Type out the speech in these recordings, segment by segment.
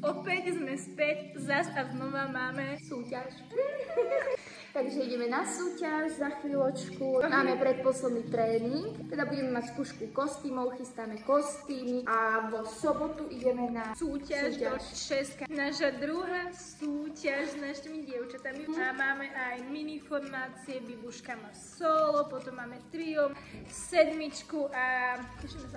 Opäť sme späť, zas a znova máme súťaž. Takže ideme na súťaž za chvíľočku. Máme predposledný tréning. Teda budeme mať skúšku kostýmov, chystáme kostýmy a vo sobotu ideme na súťaž do Česka. Naša druhá súťaž s našimi dievčatami. A máme aj mini formácie, Bibuška má solo, potom máme trio, sedmičku a...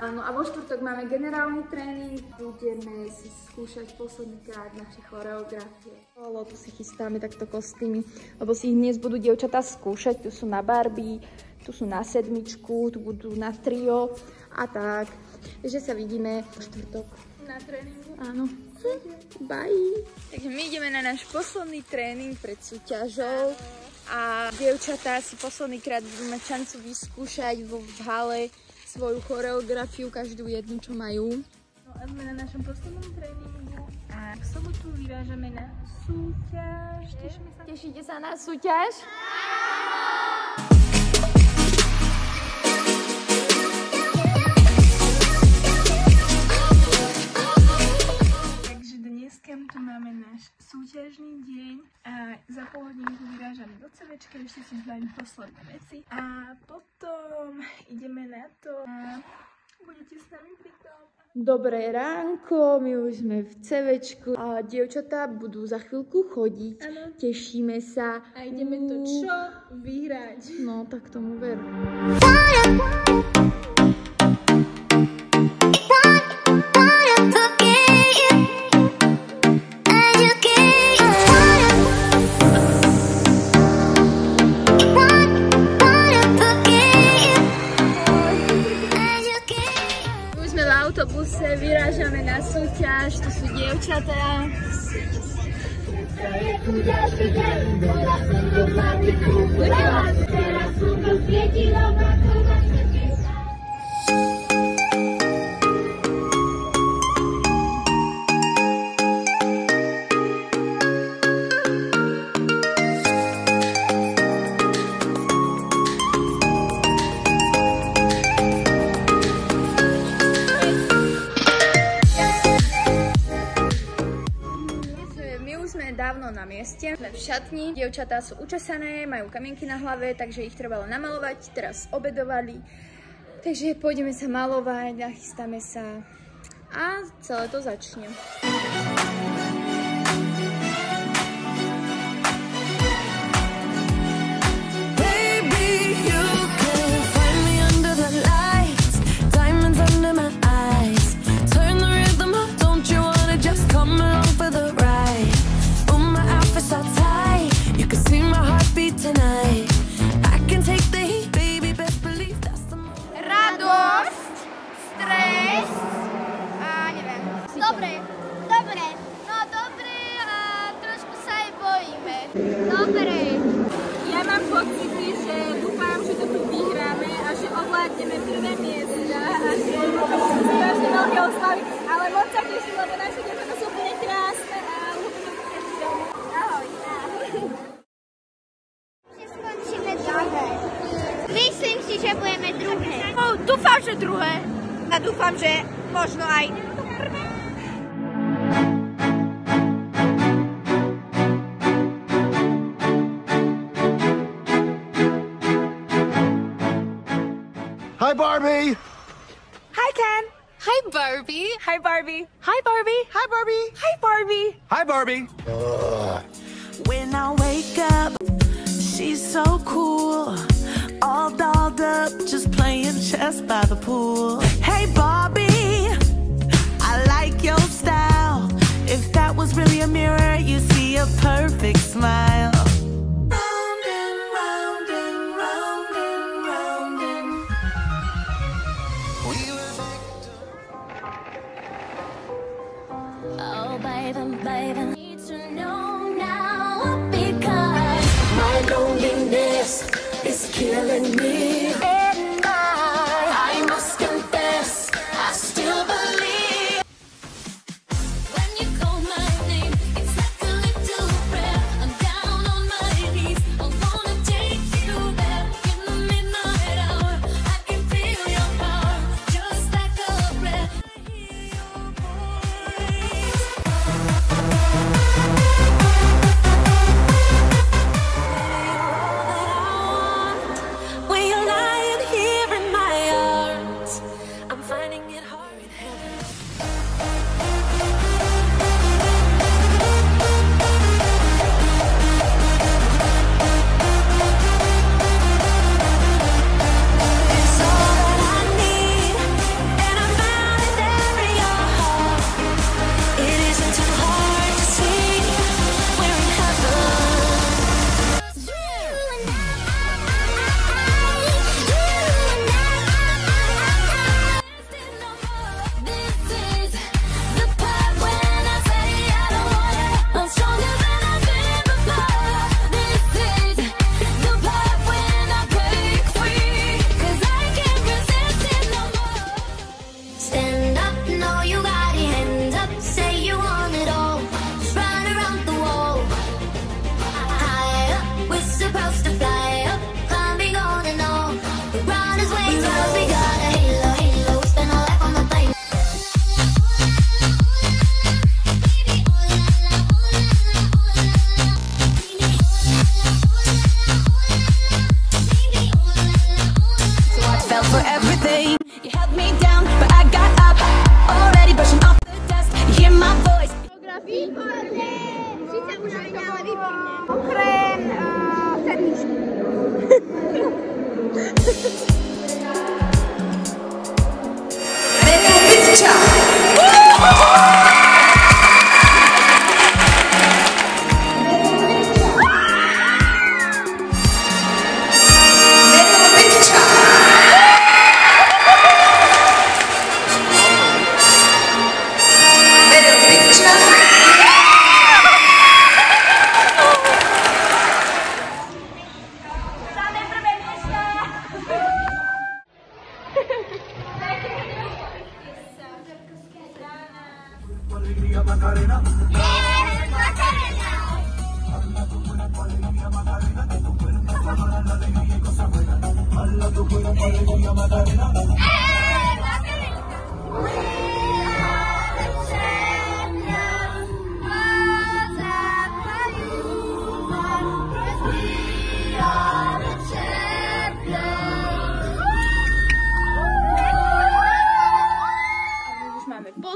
Áno, a vo štvrtok máme generálny tréning. Budeme si skúšať poslednýkrát naše choreografie. Tu si chystáme takto kostýmy, lebo si ich dnes budú dievčatá skúšať. Tu sú na Barbie, tu sú na sedmičku, tu budú na trio a tak. Takže sa vidíme v štvrtok. Na tréningu? Áno. Bye. Takže my ideme na náš posledný tréning pred súťažou a dievčatá si poslednýkrát budú mať šancu vyskúšať v hale svoju choreografiu, každú jednu, čo majú. No a sme na našom poslednom tréningu a v sobotu vyvážame na súťaž. Tešíme sa. Tešíte sa na súťaž? Takže dneska tu máme náš súťažný deň a za pol hodinku vyrážame do CVčka, ešte si zbavím posledné veci a potom ideme na to a budete s nami pri tom. Dobré ránko, my už sme v CVčku a dievčatá budú za chvíľku chodiť. Ano. Tešíme sa. A ideme to čo? Vyhrať. No, tak tomu ver. Vyrážame na súťaž, tu sú dievčatá. Dávno na mieste, sme v šatni, dievčatá sú učesané, majú kamienky na hlave, takže ich trebalo namalovať, teraz obedovali, takže pôjdeme sa malovať, nachystáme sa a celé to začne. Dobre. Ja mám pocity, že dúfam, že to tu vyhráme a že ovládneme prvé miesta a že strašne veľké oslavy, ale moc sa teším, lebo naše dievčatá sú úplne krásne a ľúbim všetci domov. Ahoj. Skončíme druhé. Myslím si, že budeme druhé. No, dúfam, že druhé. A dúfam, že možno aj prvé. Hi, Barbie! Hi, Ken! Hi, Barbie! Hi, Barbie! Hi, Barbie! Hi, Barbie! Hi, Barbie! Hi, Barbie! When I wake up, she's so cool, all dolled up, just playing chess by the pool. Hey, Barbie, I like your style. If that was really a mirror, you see a perfect smile. Baby, need to know now because my loneliness is killing me. And I must confess, I still believe. When you call my name, it's like a little prayer. I'm down on my knees, I wanna take you there. In the midnight hour, I can feel your power, just like a breath. I hear your voice.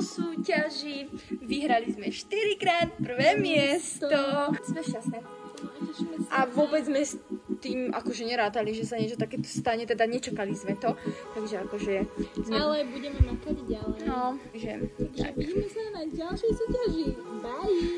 Súťaži. Vyhrali sme 4-krát prvé miesto. Sme šťastné. A vôbec sme s tým akože nerátali, že sa niečo takéto stane, teda nečakali sme to. Takže akože sme... Ale budeme makať ďalej. No, že... Takže vidíme sa na ďalšej súťaži. Bye!